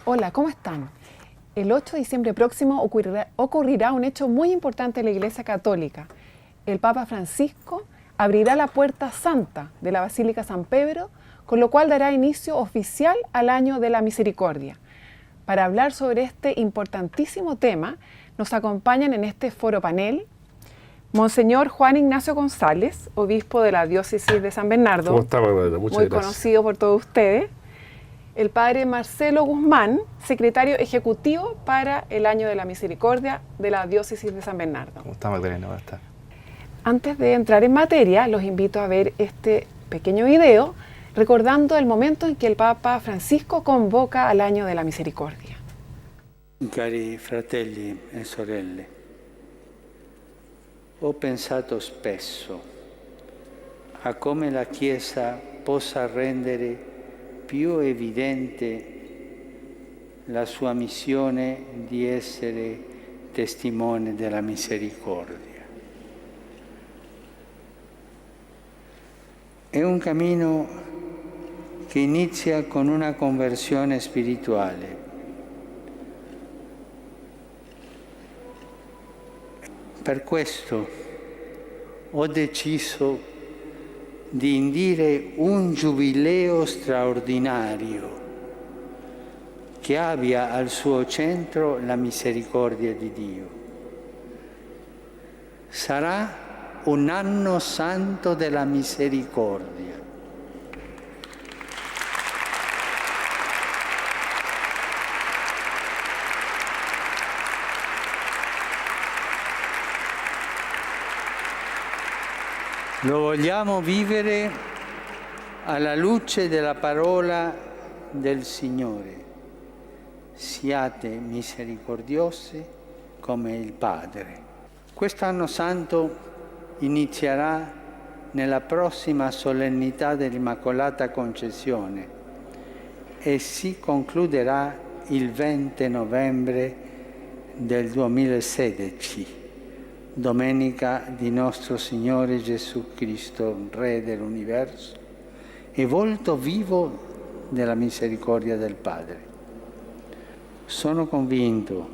Hola, ¿cómo están? El 8 de diciembre próximo ocurrirá un hecho muy importante en la Iglesia Católica. El Papa Francisco abrirá la Puerta Santa de la Basílica San Pedro, con lo cual dará inicio oficial al Año de la Misericordia. Para hablar sobre este importantísimo tema, nos acompañan en este foro panel Monseñor Juan Ignacio González, obispo de la diócesis de San Bernardo. ¿Cómo está, Magdalena? Muchas muy gracias. Conocido por todos ustedes. El padre Marcelo Guzmán, secretario ejecutivo para el Año de la Misericordia de la diócesis de San Bernardo. ¿Cómo está, Magdalena? ¿Cómo está? Antes de entrar en materia, los invito a ver este pequeño video recordando el momento en que el Papa Francisco convoca al Año de la Misericordia. Cari fratelli e sorelle, ho pensato spesso a come la Chiesa possa rendere più evidente la sua missione di essere testimone della misericordia. È un cammino che inizia con una conversione spirituale. Per questo ho deciso di indire un giubileo straordinario che abbia al suo centro la misericordia di Dio. Sarà un anno santo della misericordia. Lo vogliamo vivere alla luce della parola del Signore. Siate misericordiosi come il Padre. Quest'anno santo inizierà nella prossima solennità dell'Immacolata Concezione e si concluderà il 20 novembre del 2016. Domenica di nostro Signore Gesù Cristo, Re dell'universo e volto vivo della misericordia del Padre. Sono convinto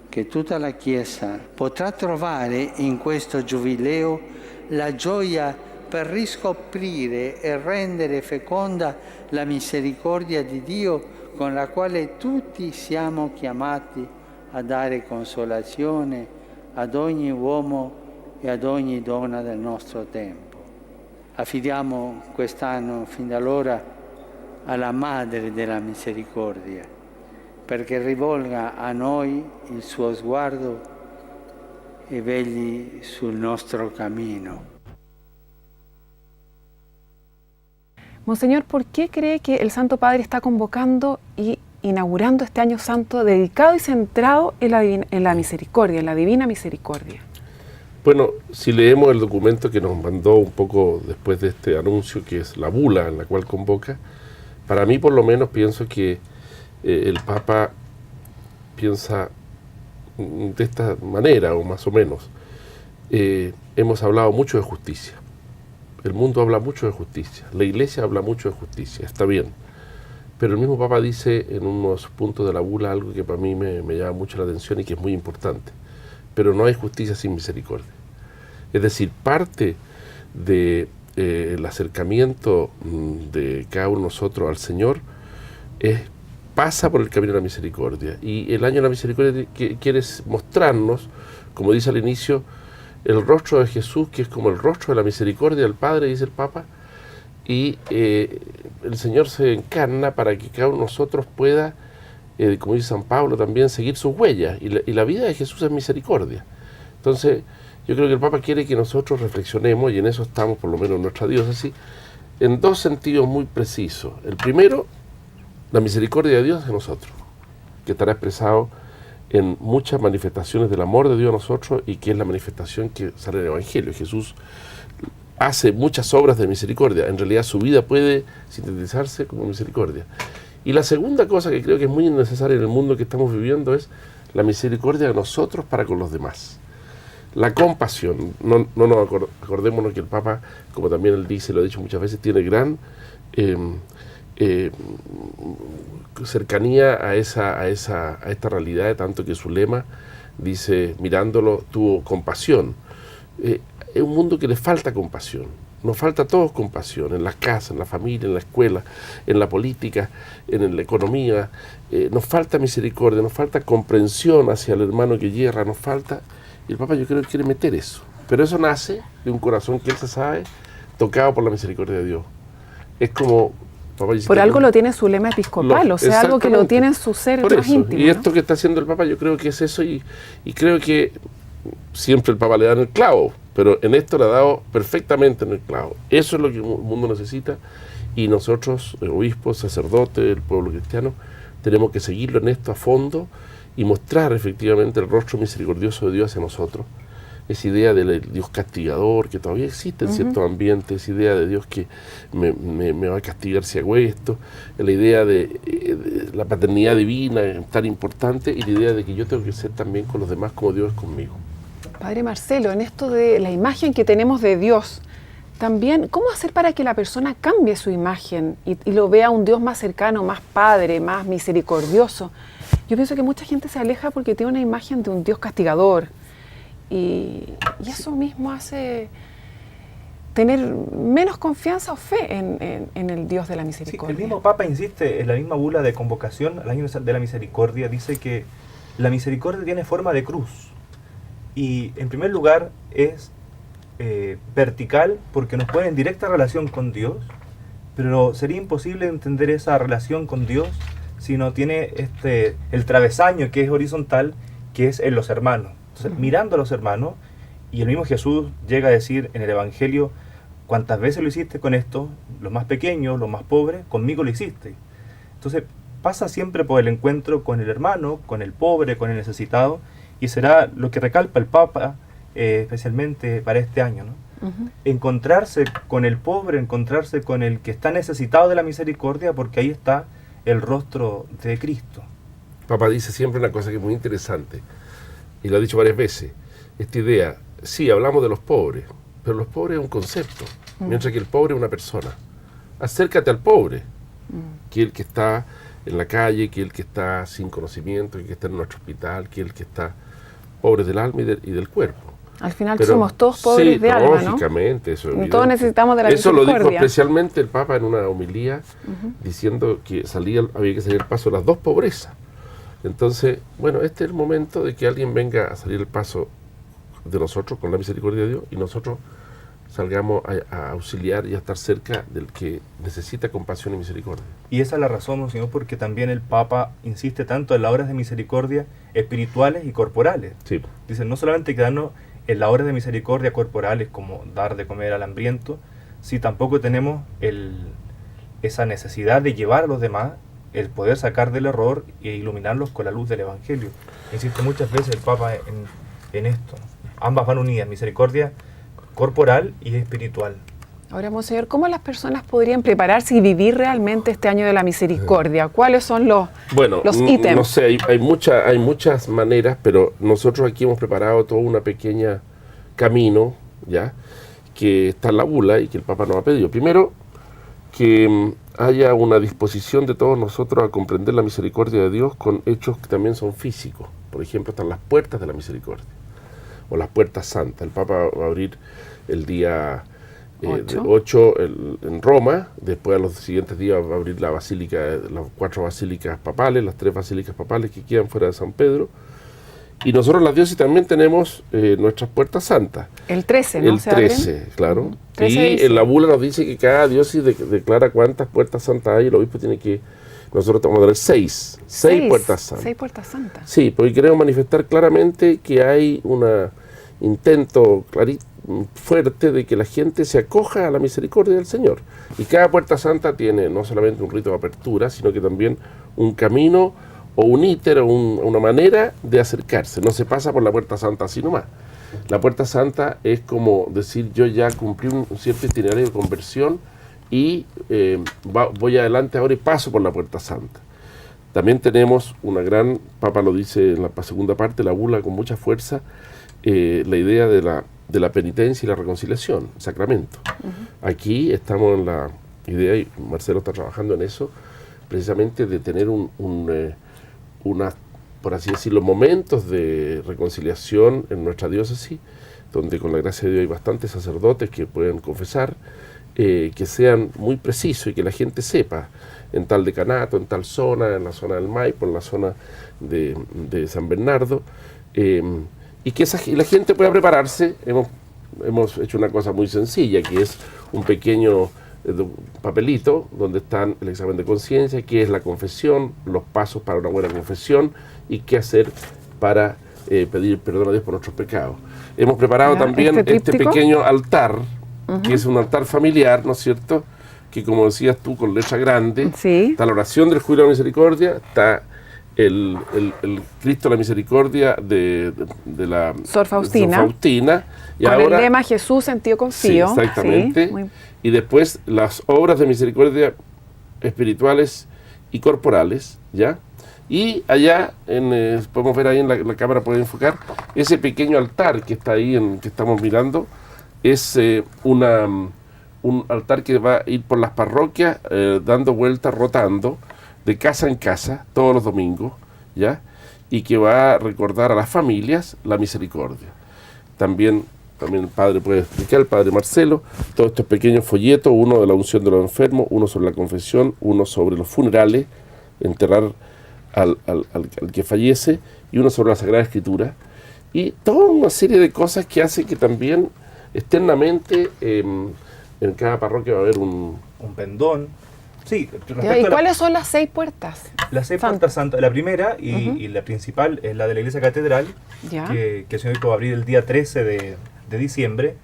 che tutta la Chiesa potrà trovare in questo giubileo la gioia per riscoprire e rendere feconda la misericordia di Dio con la quale tutti siamo chiamati a dare consolazione ad ogni uomo e ad ogni donna del nostro tempo. Affidiamo quest'anno fin da allora alla Madre della Misericordia, perché rivolga a noi il suo sguardo e vegli sul nostro cammino. Monseñor, ¿por qué cree que el Santo Padre está convocando y inaugurando este año santo dedicado y centrado en la misericordia, en la divina misericordia? Bueno, si leemos el documento que nos mandó un poco después de este anuncio, que es la bula en la cual convoca, para mí por lo menos pienso que el Papa piensa de esta manera, o más o menos. Hemos hablado mucho de justicia. El mundo habla mucho de justicia. La Iglesia habla mucho de justicia. Está bien. Pero el mismo Papa dice en unos puntos de la bula algo que para mí me llama mucho la atención y que es muy importante. Pero no hay justicia sin misericordia. Es decir, parte del acercamiento de cada uno de nosotros al Señor pasa por el camino de la misericordia. Y el año de la misericordia quiere mostrarnos, como dice al inicio, el rostro de Jesús, que es como el rostro de la misericordia del Padre, dice el Papa, y el Señor se encarna para que cada uno de nosotros pueda, como dice San Pablo también, seguir sus huellas, y la vida de Jesús es misericordia. Entonces, yo creo que el Papa quiere que nosotros reflexionemos, y en eso estamos, por lo menos en nuestra diócesis, en dos sentidos muy precisos. El primero, la misericordia de Dios de nosotros, que estará expresado en muchas manifestaciones del amor de Dios a nosotros, y que es la manifestación que sale en el Evangelio. Jesús hace muchas obras de misericordia. En realidad su vida puede sintetizarse como misericordia. Y la segunda cosa que creo que es muy necesaria en el mundo que estamos viviendo es la misericordia de nosotros para con los demás. La compasión. No nos acordémonos que el Papa, como también él dice, lo ha dicho muchas veces, tiene gran cercanía a esta realidad, de tanto que su lema dice, mirándolo, tuvo compasión. Es un mundo que le falta compasión. Nos falta a todos compasión, en las casas, en la familia, en la escuela, en la política, en la economía. Nos falta misericordia, nos falta comprensión hacia el hermano que yerra, nos falta... Y el Papa yo creo que quiere meter eso. Pero eso nace de un corazón que él se sabe tocado por la misericordia de Dios. Es como... Papa, por algo lo tiene su lema episcopal, o sea, algo que lo tiene en su ser más íntimo. Y esto que está haciendo el Papa yo creo que es eso, y creo que siempre el Papa le da en el clavo, pero en esto le ha dado perfectamente en el clavo. Eso es lo que el mundo necesita, y nosotros, obispos, sacerdotes, el pueblo cristiano, tenemos que seguirlo en esto a fondo y mostrar efectivamente el rostro misericordioso de Dios hacia nosotros. Esa idea del Dios castigador que todavía existe en ciertos ambientes, esa idea de Dios que me va a castigar si hago esto, la idea de la paternidad divina tan importante, y la idea de que yo tengo que ser también con los demás como Dios es conmigo. Padre Marcelo, en esto de la imagen que tenemos de Dios, también, ¿cómo hacer para que la persona cambie su imagen y lo vea un Dios más cercano, más padre, más misericordioso? Yo pienso que mucha gente se aleja porque tiene una imagen de un Dios castigador, y eso mismo hace tener menos confianza o fe en el Dios de la misericordia. Sí, el mismo Papa insiste en la misma bula de convocación al año de la misericordia, dice que la misericordia tiene forma de cruz, y en primer lugar es vertical porque nos pone en directa relación con Dios, pero sería imposible entender esa relación con Dios si no tiene el travesaño que es horizontal, que es en los hermanos. Entonces, mirando a los hermanos, y el mismo Jesús llega a decir en el Evangelio, ¿cuántas veces lo hiciste con esto? Los más pequeños, los más pobres, conmigo lo hiciste. Entonces, pasa siempre por el encuentro con el hermano, con el pobre, con el necesitado, y será lo que recalca el Papa, especialmente para este año, ¿no? Encontrarse con el pobre, encontrarse con el que está necesitado de la misericordia, porque ahí está el rostro de Cristo. Papa dice siempre una cosa que es muy interesante, y lo ha dicho varias veces, esta idea, sí, hablamos de los pobres, pero los pobres es un concepto, mientras que el pobre es una persona. Acércate al pobre, que es el que está en la calle, que es el que está sin conocimiento, que es el que está en nuestro hospital, que es el que está pobre del alma y del cuerpo. Al final somos todos pobres de alma, ¿no? Lógicamente, eso es evidente. Todos necesitamos de la misericordia. Eso lo dijo especialmente el Papa en una homilía, diciendo que había que salir al paso de las dos pobrezas. Entonces, bueno, este es el momento de que alguien venga a salir al paso de nosotros con la misericordia de Dios, y nosotros salgamos a auxiliar y a estar cerca del que necesita compasión y misericordia. Y esa es la razón, Monseñor, porque también el Papa insiste tanto en las obras de misericordia espirituales y corporales. Sí. Dice, no solamente quedarnos en las obras de misericordia corporales, como dar de comer al hambriento, si tampoco tenemos esa necesidad de llevar a los demás, el poder sacar del error e iluminarlos con la luz del Evangelio. Insiste muchas veces el Papa en esto. Ambas van unidas, misericordia corporal y espiritual. Ahora, Monseñor, ¿cómo las personas podrían prepararse y vivir realmente este año de la misericordia? ¿Cuáles son los ítems? No sé, hay muchas maneras, pero nosotros aquí hemos preparado todo una pequeña camino, ¿ya?, que está en la bula y que el Papa nos ha pedido. Primero, que haya una disposición de todos nosotros a comprender la misericordia de Dios con hechos que también son físicos. Por ejemplo, están las puertas de la misericordia, o las puertas santas. El Papa va a abrir el día 8 en Roma, después a los siguientes días va a abrir la basílica, las 4 basílicas papales, las 3 basílicas papales que quedan fuera de San Pedro. Y nosotros las diócesis también tenemos nuestras puertas santas. El 13, ¿no? El 13, claro. 13 y en la bula nos dice que cada diócesis declara cuántas puertas santas hay, y el obispo tiene que... Nosotros tenemos que tener 6 puertas santas. 6 puertas santas. Sí, porque queremos manifestar claramente que hay un intento fuerte de que la gente se acoja a la misericordia del Señor. Y cada puerta santa tiene no solamente un rito de apertura, sino que también un camino o un íter o una manera de acercarse. No se pasa por la puerta santa así nomás. La puerta santa es como decir, yo ya cumplí un cierto itinerario de conversión y voy adelante ahora y paso por la puerta santa. También tenemos una gran, Papa lo dice en la segunda parte, la bula con mucha fuerza, la idea de la penitencia y la reconciliación, sacramento. Aquí estamos idea, y Marcelo está trabajando en eso, precisamente de tener por así decirlo, momentos de reconciliación en nuestra diócesis, donde con la gracia de Dios hay bastantes sacerdotes que pueden confesar, que sean muy precisos y que la gente sepa, en tal decanato, en tal zona, en la zona del Maipo, en la zona de San Bernardo, y que la gente pueda prepararse. Hemos hecho una cosa muy sencilla, que es un pequeño papelito donde están el examen de conciencia, qué es la confesión, los pasos para una buena confesión y qué hacer para pedir perdón a Dios por nuestros pecados. Hemos preparado también este pequeño altar, que es un altar familiar, ¿no es cierto?, que como decías tú, con letra grande, está la oración del Júbilo de la Misericordia, está el Cristo de la Misericordia de la Sor Faustina, y con ahora, el lema Jesús en ti confío. Sí, exactamente. Sí, y después las obras de misericordia espirituales y corporales, ¿ya? Y allá, podemos ver ahí en la cámara, puede enfocar, ese pequeño altar que está ahí, que estamos mirando, es un altar que va a ir por las parroquias, dando vueltas, rotando, de casa en casa, todos los domingos, ¿ya? Y que va a recordar a las familias la misericordia. También el padre puede explicar, el padre Marcelo, todos estos pequeños folletos, uno de la unción de los enfermos, uno sobre la confesión, uno sobre los funerales, enterrar al que fallece, y uno sobre la Sagrada Escritura, y toda una serie de cosas que hace que también externamente en cada parroquia va a haber un pendón. Sí, ¿y cuáles son las 6 puertas? Las 6 puertas santas. La primera y la principal es la de la iglesia catedral, que el Señor va a abrir el día 13 de diciembre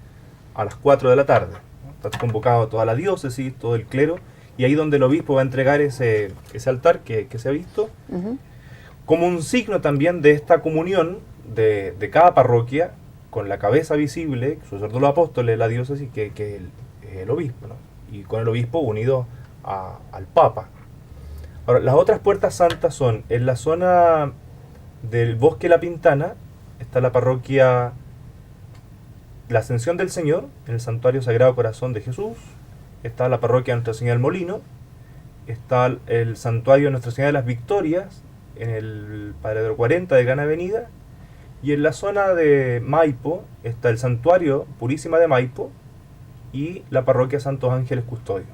a las 4 de la tarde. Está convocado toda la diócesis, todo el clero, y ahí donde el obispo va a entregar ese altar que se ha visto, como un signo también de esta comunión de cada parroquia, con la cabeza visible, su sacerdote de los apóstoles de la diócesis, que es el obispo, ¿no? Y con el obispo unido al Papa. Ahora, las otras puertas santas son en la zona del Bosque La Pintana, está la parroquia La Ascensión del Señor, en el Santuario Sagrado Corazón de Jesús, está la parroquia Nuestra Señora del Molino, está el Santuario Nuestra Señora de las Victorias, en el Paradero 40 de Gran Avenida, y en la zona de Maipo está el Santuario Purísima de Maipo y la parroquia Santos Ángeles Custodio.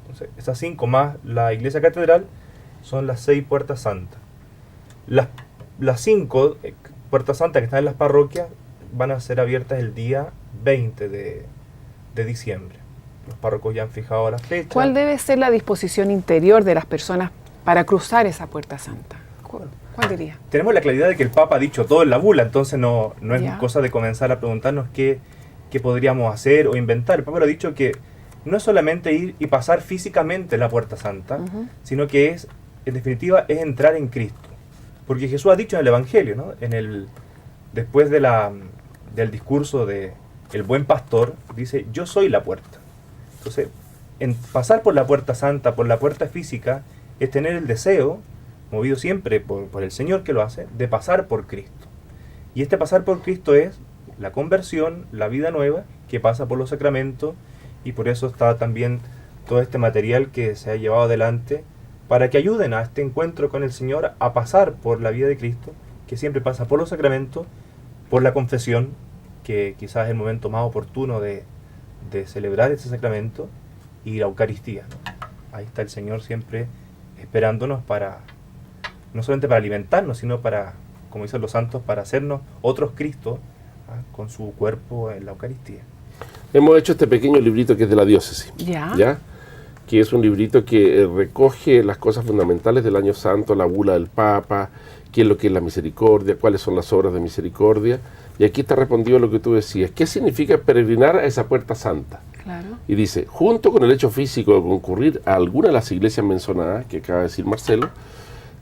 Entonces, esas 5 más la iglesia catedral son las 6 puertas santas. Las 5 puertas santas que están en las parroquias van a ser abiertas el día 20 de diciembre. Los párrocos ya han fijado la fecha. ¿Cuál debe ser la disposición interior de las personas para cruzar esa puerta santa? ¿Cuál diría? Tenemos la claridad de que el Papa ha dicho todo en la bula, entonces no es cosa de comenzar a preguntarnos qué podríamos hacer o inventar. El Papa lo ha dicho que no es solamente ir y pasar físicamente la puerta santa, sino que en definitiva, es entrar en Cristo. Porque Jesús ha dicho en el Evangelio, ¿no? Después del discurso de el buen pastor, dice, yo soy la puerta. Entonces, en pasar por la puerta santa, por la puerta física, es tener el deseo, movido siempre por el Señor que lo hace, de pasar por Cristo. Y este pasar por Cristo es la conversión, la vida nueva, que pasa por los sacramentos, y por eso está también todo este material que se ha llevado adelante para que ayuden a este encuentro con el Señor a pasar por la vida de Cristo, que siempre pasa por los sacramentos, por la confesión, que quizás es el momento más oportuno de celebrar ese sacramento, y la Eucaristía, ¿no? Ahí está el Señor siempre esperándonos no solamente para alimentarnos, sino para, como dicen los santos, para hacernos otros Cristos, con su cuerpo en la Eucaristía. Hemos hecho este pequeño librito que es de la diócesis, ¿ya? Que es un librito que recoge las cosas fundamentales del año santo, la bula del Papa, qué es lo que es la misericordia, cuáles son las obras de misericordia, y aquí está respondido lo que tú decías. ¿Qué significa peregrinar a esa puerta santa? Claro. Y dice, junto con el hecho físico de concurrir a alguna de las iglesias mencionadas, que acaba de decir Marcelo,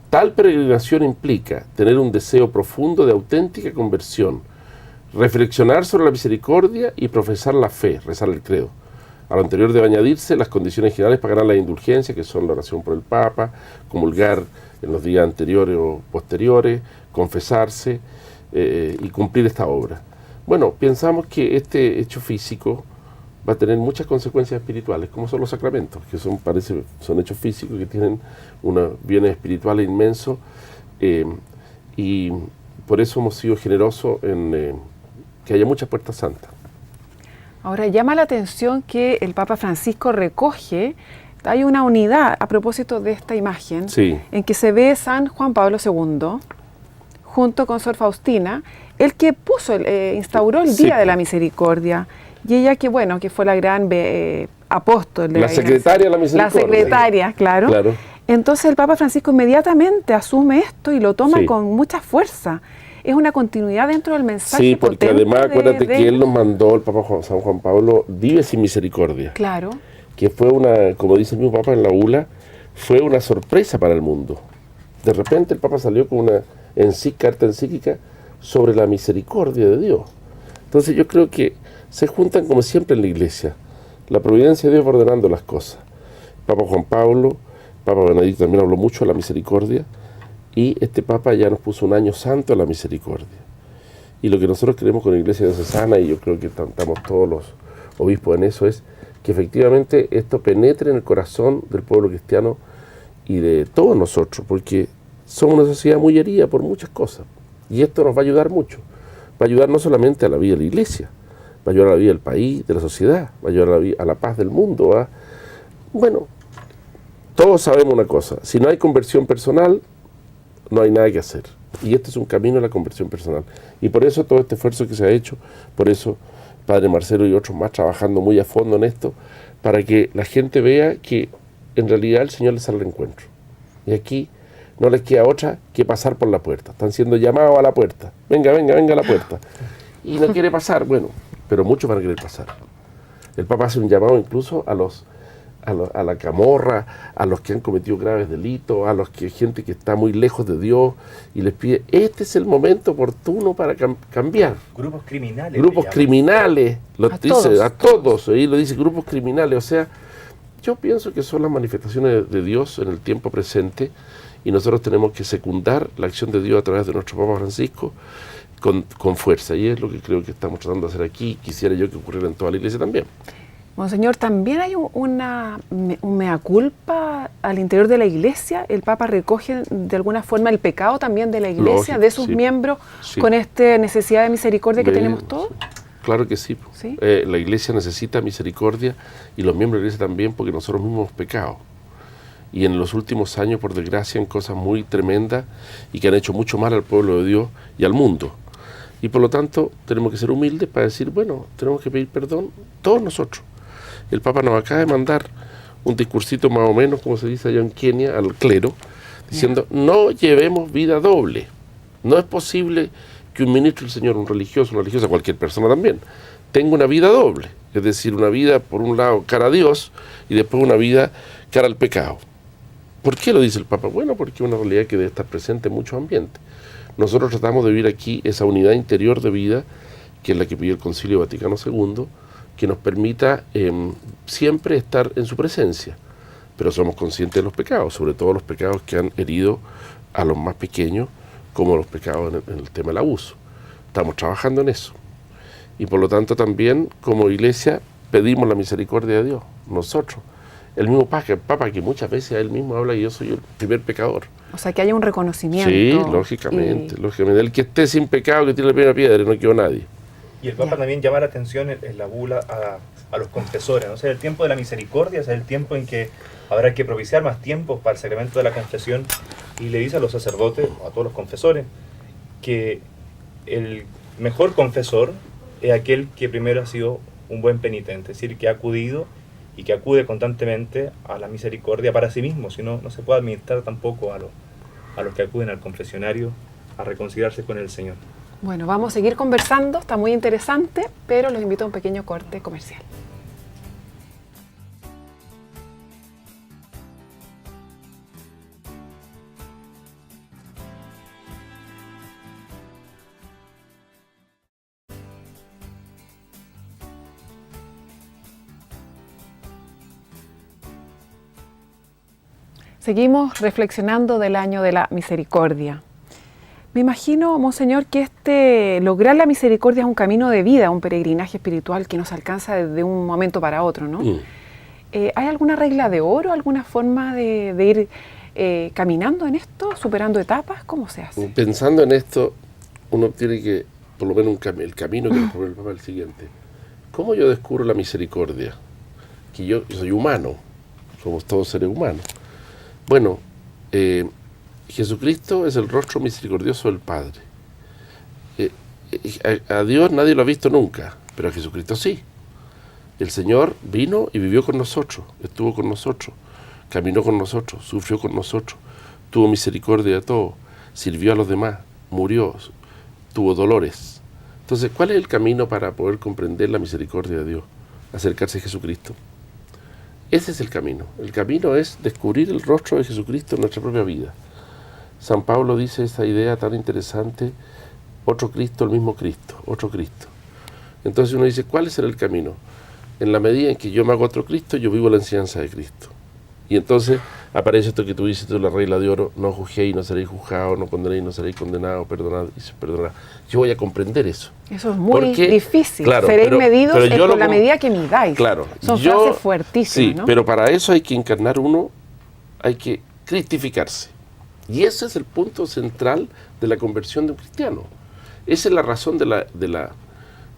tal peregrinación implica tener un deseo profundo de auténtica conversión, reflexionar sobre la misericordia y profesar la fe, rezar el credo. A lo anterior debe añadirse las condiciones generales para ganar la indulgencia, que son la oración por el Papa, comulgar en los días anteriores o posteriores, confesarse y cumplir esta obra. Bueno, pensamos que este hecho físico va a tener muchas consecuencias espirituales, como son los sacramentos, que son hechos físicos que tienen unos bienes espirituales inmensos, y por eso hemos sido generosos en que haya muchas puertas santas. Ahora, llama la atención que el Papa Francisco recoge, hay una unidad a propósito de esta imagen, Sí. en que se ve San Juan Pablo II, junto con Sor Faustina, el que instauró el Sí, Día de pues. la Misericordia, y ella que fue la gran apóstol de La secretaria de la Misericordia. La secretaria, claro. Claro. Entonces el Papa Francisco inmediatamente asume esto y lo toma Sí. con mucha fuerza. Es una continuidad dentro del mensaje. Sí, porque potente además acuérdate de que él nos mandó, el Papa San Juan Pablo, vive sin misericordia, Claro. que fue como dice el mismo Papa en la bula, fue una sorpresa para el mundo. De repente el Papa salió con una carta encíclica sobre la misericordia de Dios. Entonces yo creo que se juntan como siempre en la Iglesia. La providencia de Dios va ordenando las cosas. Papa Juan Pablo, Papa Benedicto también habló mucho de la misericordia, y este Papa ya nos puso un año santo a la misericordia. Y lo que nosotros queremos con la Iglesia Diocesana, y yo creo que estamos todos los obispos en eso, es que efectivamente esto penetre en el corazón del pueblo cristiano y de todos nosotros, porque somos una sociedad muy herida por muchas cosas. Y esto nos va a ayudar mucho. Va a ayudar no solamente a la vida de la Iglesia, va a ayudar a la vida del país, de la sociedad, va a ayudar a la paz del mundo. Bueno, todos sabemos una cosa: si no hay conversión personal, no hay nada que hacer. Y este es un camino a la conversión personal. Y por eso todo este esfuerzo que se ha hecho, por eso Padre Marcelo y otros más trabajando muy a fondo en esto, para que la gente vea que en realidad el Señor les sale al encuentro. Y aquí no les queda otra que pasar por la puerta. Están siendo llamados a la puerta. Venga, venga, venga a la puerta. Y no quiere pasar. Bueno, pero muchos van a querer pasar. El Papa hace un llamado incluso a la camorra, a los que han cometido graves delitos, gente que está muy lejos de Dios, y les pide, este es el momento oportuno para cambiar. Grupos criminales. Grupos criminales, a todos. todos, ahí lo dice, grupos criminales. O sea, yo pienso que son las manifestaciones de Dios en el tiempo presente, y nosotros tenemos que secundar la acción de Dios a través de nuestro Papa Francisco con fuerza, y es lo que creo que estamos tratando de hacer aquí. Quisiera yo que ocurriera en toda la Iglesia también. Monseñor, también hay un mea culpa al interior de la Iglesia. El Papa recoge de alguna forma el pecado también de la Iglesia, Lógico, de sus sí. miembros, Sí. con esta necesidad de misericordia que tenemos todos. Claro que sí. ¿Sí? La Iglesia necesita misericordia, y los miembros de la Iglesia también, porque nosotros mismos hemos pecado. Y en los últimos años, por desgracia, en cosas muy tremendas y que han hecho mucho mal al pueblo de Dios y al mundo. Y por lo tanto, tenemos que ser humildes para decir, bueno, tenemos que pedir perdón todos nosotros. El Papa nos acaba de mandar un discursito más o menos, como se dice allá en Kenia, al clero, diciendo, no llevemos vida doble. No es posible que un ministro del Señor, un religioso, una religiosa, cualquier persona también, tenga una vida doble. Es decir, una vida, por un lado, cara a Dios, y después una vida cara al pecado. ¿Por qué lo dice el Papa? Bueno, porque es una realidad que debe estar presente en muchos ambientes. Nosotros tratamos de vivir aquí esa unidad interior de vida, que es la que pidió el Concilio Vaticano II, que nos permita siempre estar en su presencia. Pero somos conscientes de los pecados, sobre todo los pecados que han herido a los más pequeños, como los pecados en el tema del abuso. Estamos trabajando en eso. Y por lo tanto también, como Iglesia, pedimos la misericordia de Dios, nosotros. El mismo Papa, que muchas veces él mismo habla, y yo soy el primer pecador. O sea, que haya un reconocimiento. Sí, lógicamente. El que esté sin pecado, que tire la primera piedra, no quedó nadie. Y el Papa también llama la atención en la bula a los confesores, ¿no? O sea, el tiempo de la misericordia es el tiempo en que habrá que propiciar más tiempo para el sacramento de la confesión, y le dice a los sacerdotes, a todos los confesores, que el mejor confesor es aquel que primero ha sido un buen penitente, es decir, que ha acudido y que acude constantemente a la misericordia para sí mismo, si no, no se puede administrar tampoco a los que acuden al confesionario a reconciliarse con el Señor. Bueno, vamos a seguir conversando, está muy interesante, pero los invito a un pequeño corte comercial. Seguimos reflexionando del año de la misericordia. Me imagino, Monseñor, que lograr la misericordia es un camino de vida, un peregrinaje espiritual que no se alcanza de un momento para otro, ¿no? ¿Hay alguna regla de oro, alguna forma de ir caminando en esto, superando etapas? ¿Cómo se hace? Pensando en esto, uno tiene que, por lo menos el camino que nos propone el Papa es el siguiente. ¿Cómo yo descubro la misericordia? Que yo soy humano, somos todos seres humanos. Bueno, Jesucristo es el rostro misericordioso del Padre. A Dios nadie lo ha visto nunca, pero a Jesucristo sí. El Señor vino y vivió con nosotros, estuvo con nosotros, caminó con nosotros, sufrió con nosotros, tuvo misericordia de todos, sirvió a los demás, murió, tuvo dolores. Entonces, ¿cuál es el camino para poder comprender la misericordia de Dios? Acercarse a Jesucristo. Ese es el camino. El camino es descubrir el rostro de Jesucristo en nuestra propia vida. San Pablo dice esa idea tan interesante, otro Cristo, el mismo Cristo, otro Cristo. Entonces uno dice, ¿cuál será el camino? En la medida en que yo me hago otro Cristo, yo vivo la enseñanza de Cristo. Y entonces aparece esto que tú dices, la regla de oro, no juzguéis, no seréis juzgados, no condenéis, no seréis condenados, perdonad y se perdonará. Yo voy a comprender eso. Eso es muy difícil. Claro, seréis medidos por la medida que midáis. Claro. Son frases fuertísimas, sí, ¿no? pero para eso hay que encarnar uno, hay que cristificarse. Y ese es el punto central de la conversión de un cristiano. Esa es la razón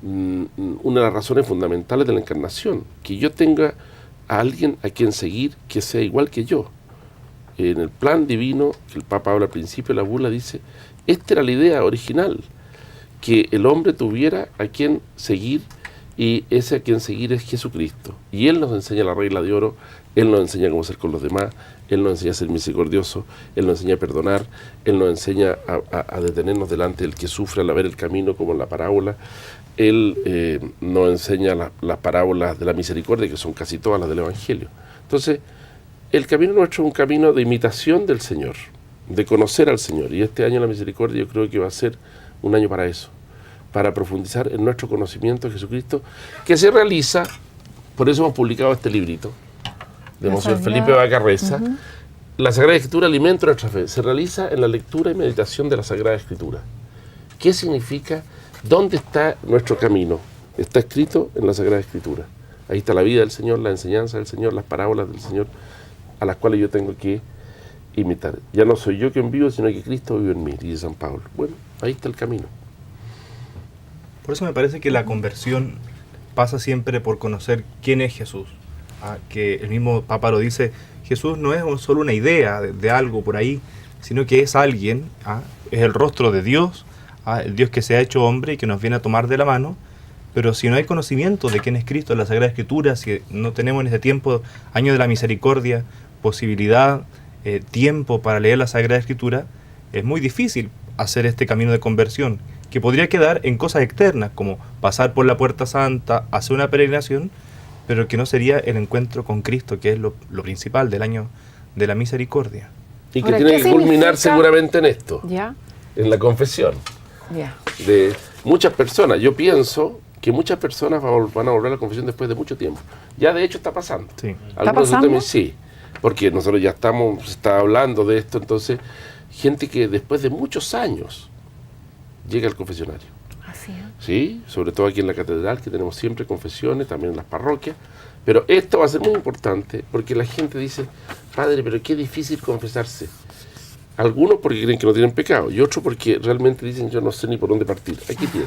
una de las razones fundamentales de la encarnación, que yo tenga a alguien a quien seguir que sea igual que yo. En el plan divino, que el Papa habla al principio de la bula, dice, esta era la idea original, que el hombre tuviera a quien seguir, y ese a quien seguir es Jesucristo. Y Él nos enseña la regla de oro, Él nos enseña cómo ser con los demás, Él nos enseña a ser misericordioso, Él nos enseña a perdonar, Él nos enseña a detenernos delante del que sufre al ver el camino, como en la parábola. Él nos enseña las parábolas de la misericordia, que son casi todas las del Evangelio. Entonces, el camino nuestro es un camino de imitación del Señor, de conocer al Señor. Y este año la misericordia yo creo que va a ser un año para eso, para profundizar en nuestro conocimiento de Jesucristo, que se realiza, por eso hemos publicado este librito, de Monseñor Felipe Vacarreza. La Sagrada Escritura alimenta nuestra fe. Se realiza en la lectura y meditación de la Sagrada Escritura. ¿Qué significa? ¿Dónde está nuestro camino? Está escrito en la Sagrada Escritura. Ahí está la vida del Señor, la enseñanza del Señor, las parábolas del Señor, a las cuales yo tengo que imitar. Ya no soy yo quien vivo, sino que Cristo vive en mí, dice San Pablo. Bueno, ahí está el camino. Por eso me parece que la conversión pasa siempre por conocer quién es Jesús. Que el mismo Papa lo dice, Jesús no es solo una idea de algo por ahí, sino que es alguien, es el rostro de Dios, el Dios que se ha hecho hombre y que nos viene a tomar de la mano. Pero si no hay conocimiento de quién es Cristo en la Sagrada Escritura, si no tenemos en este tiempo, año de la misericordia, posibilidad, tiempo para leer la Sagrada Escritura, es muy difícil hacer este camino de conversión, que podría quedar en cosas externas, como pasar por la Puerta Santa, hacer una peregrinación, pero que no sería el encuentro con Cristo, que es lo principal del año de la misericordia. Y que tiene que culminar seguramente en esto, en la confesión. De muchas personas. Yo pienso que muchas personas van a volver a la confesión después de mucho tiempo. Ya de hecho está pasando. Sí. ¿Está pasando? Sí, porque nosotros ya se está hablando de esto, entonces, gente que después de muchos años llega al confesionario. Así es. Sí, sobre todo aquí en la catedral, que tenemos siempre confesiones, también en las parroquias. Pero esto va a ser muy importante, porque la gente dice, padre, pero qué difícil confesarse. Algunos porque creen que no tienen pecado, y otros porque realmente dicen, yo no sé ni por dónde partir. Aquí tiene.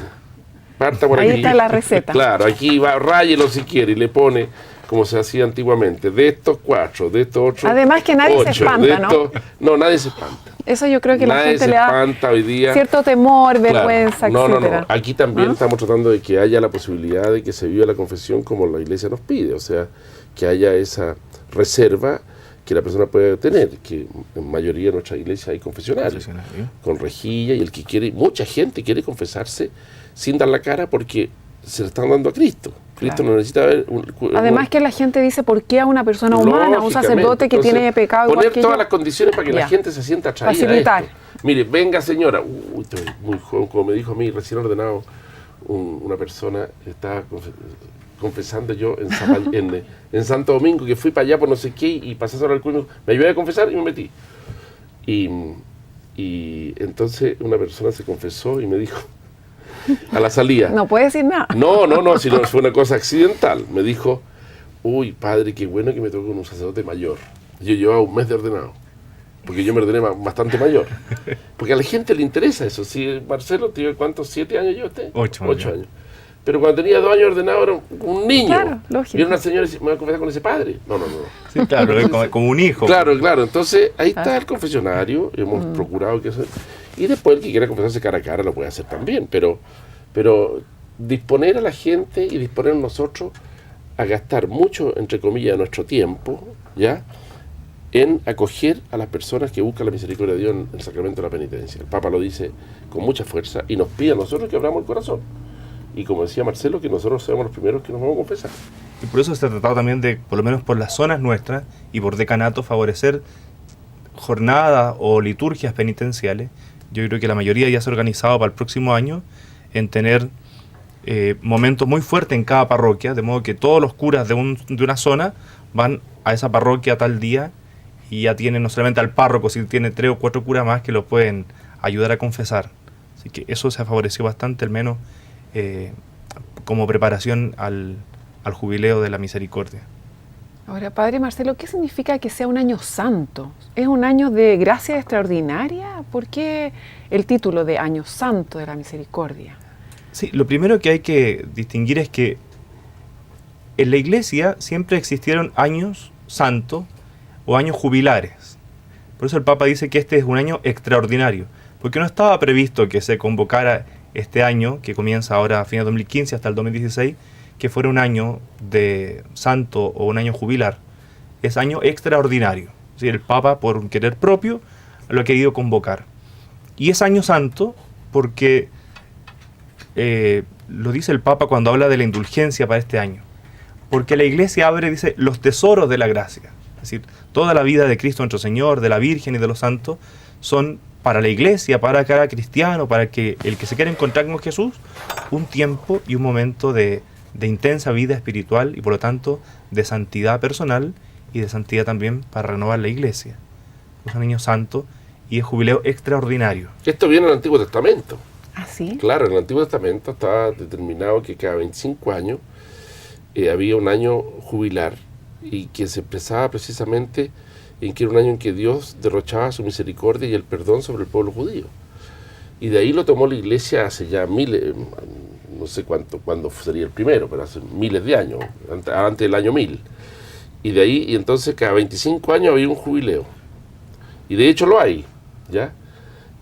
Parta por aquí. Ahí está la receta. Claro, aquí va, ráyelo si quiere, y le pone, como se hacía antiguamente, de estos 4, de estos 8. Además que nadie 8, se espanta, ¿no? No, nadie se espanta. Eso yo creo que la gente le da hoy día, cierto temor, vergüenza, claro. etcétera. No. Aquí también estamos tratando de que haya la posibilidad de que se viva la confesión como la Iglesia nos pide, o sea, que haya esa reserva que la persona puede tener, que en mayoría de nuestra iglesia hay confesionarios, con rejilla, y el que quiere, mucha gente quiere confesarse sin dar la cara porque se le están dando a Cristo. Cristo no necesita ver... Además que la gente dice, ¿por qué a una persona humana, a un sacerdote que tiene pecado igual poner que todas yo? las condiciones para que la gente se sienta atraída Facilitar. a esto. Mire, venga señora, estoy muy joven, como me dijo a mí, recién ordenado, una persona, estaba confesando yo en Santo Domingo, que fui para allá por no sé qué, y pasé sobre el cuello, me ayudé a confesar y me metí. Y Y entonces una persona se confesó y me dijo, a la salida. No puede decir nada. No, sino fue una cosa accidental. Me dijo, uy, padre, qué bueno que me tocó con un sacerdote mayor. Yo llevaba un mes de ordenado, porque yo me ordené bastante mayor. Porque a la gente le interesa eso. Si Marcelo, ¿tiene cuántos? 7 años yo usted? 8 años. Pero cuando tenía 2 años ordenado era un niño. Claro, lógico. Y una señora dice, ¿me voy a confesar con ese padre? No. Sí, claro, es como un hijo. Claro. Entonces, ahí está el confesionario. Hemos procurado que eso... Y después el que quiera confesarse cara a cara lo puede hacer también. Pero disponer a la gente y disponer a nosotros a gastar mucho, entre comillas, nuestro tiempo, ¿ya?, en acoger a las personas que buscan la misericordia de Dios en el sacramento de la penitencia. El Papa lo dice con mucha fuerza y nos pide a nosotros que abramos el corazón. Y como decía Marcelo, que nosotros seamos los primeros que nos vamos a confesar. Y por eso se ha tratado también de, por lo menos por las zonas nuestras y por decanato, favorecer jornadas o liturgias penitenciales. Yo creo que la mayoría ya se ha organizado para el próximo año en tener momentos muy fuertes en cada parroquia, de modo que todos los curas de una zona van a esa parroquia tal día y ya tienen no solamente al párroco, sino tiene 3 o 4 curas más que lo pueden ayudar a confesar. Así que eso se ha favorecido bastante, al menos como preparación al jubileo de la misericordia. Ahora, Padre Marcelo, ¿qué significa que sea un año santo? ¿Es un año de gracia extraordinaria? ¿Por qué el título de Año Santo de la Misericordia? Sí, lo primero que hay que distinguir es que en la Iglesia siempre existieron años santos o años jubilares. Por eso el Papa dice que este es un año extraordinario, porque no estaba previsto que se convocara este año, que comienza ahora a fines de 2015 hasta el 2016, que fuera un año de santo o un año jubilar. Es año extraordinario. ¿Sí? El Papa, por un querer propio, lo ha querido convocar. Y es año santo porque lo dice el Papa cuando habla de la indulgencia para este año. Porque la Iglesia abre, dice, los tesoros de la gracia. Es decir, toda la vida de Cristo nuestro Señor, de la Virgen y de los santos, son para la Iglesia, para cada cristiano, para que el que se quiera encontrar con Jesús, un tiempo y un momento de intensa vida espiritual y por lo tanto de santidad personal y de santidad también para renovar la Iglesia. Es un año santo y es jubileo extraordinario. Esto viene en el Antiguo Testamento. ¿Ah, sí? Claro, en el Antiguo Testamento estaba determinado que cada 25 años había un año jubilar y que se expresaba precisamente en que era un año en que Dios derrochaba su misericordia y el perdón sobre el pueblo judío. Y de ahí lo tomó la Iglesia hace ya miles, no sé cuándo sería el primero, pero hace miles de años, antes del año 1000. Y de ahí, y entonces cada 25 años había un jubileo. Y de hecho lo hay, ¿ya?